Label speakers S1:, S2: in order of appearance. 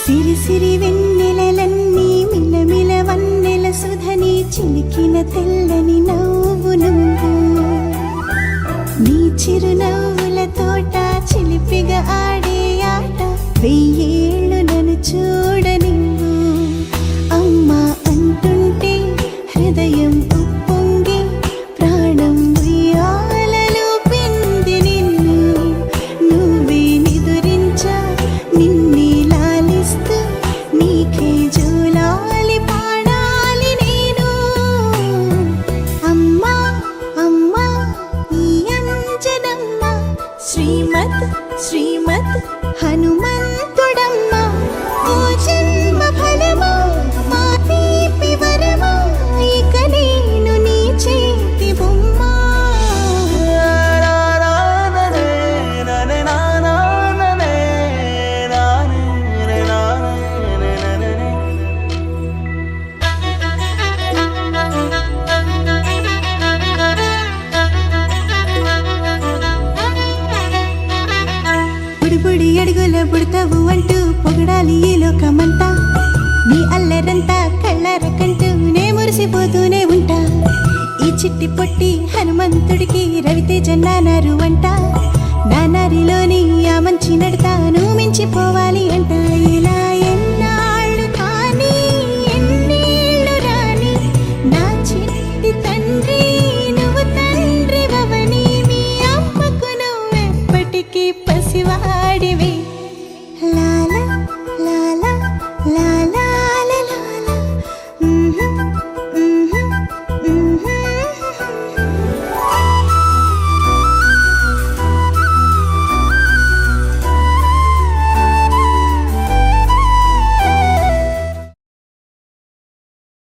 S1: సిరి సిరి వెన్నెలలన్నీ మిలమిల వన్నెల సుధని చిలికిన తెల్లని నవ్వు నువ్వు నీ చిరునవ్వుల తోట చిలిపిగా ఆడే ఆట వెయ్యేళ్ళు నన్ను చూడనివ్వు అమ్మా అంటుంటే హృదయం ఉప్పొంగి ప్రాణం ఉయ్యాలలో పిండి నిన్ను నువ్వే నిదురించా నిన్నే లాలిస్తూ నీకే జోలాలి పాడాలి నేను అమ్మా అమ్మా ఈ అంజనమ్మ శ్రీమత్ శ్రీమత్ హనుమంతుడమ్మ ఓ జన్మ ఫలమా మా తీపి వరమా ఇక నేను నీ చేతి బొమ్మ బుడి అడుగుల బుడతావు అంటూ పొగడాలి ఈ లోకమంతా నీ అల్లరంతా కళ్ళారకంటూనే మురిసిపోతూనే ఉంటా ఈ చిట్టి పొట్టి హనుమంతుడికి రవితేజ నానారు అంట నానారిలోని ఆ మంచి నడతాను మించిపోవాలి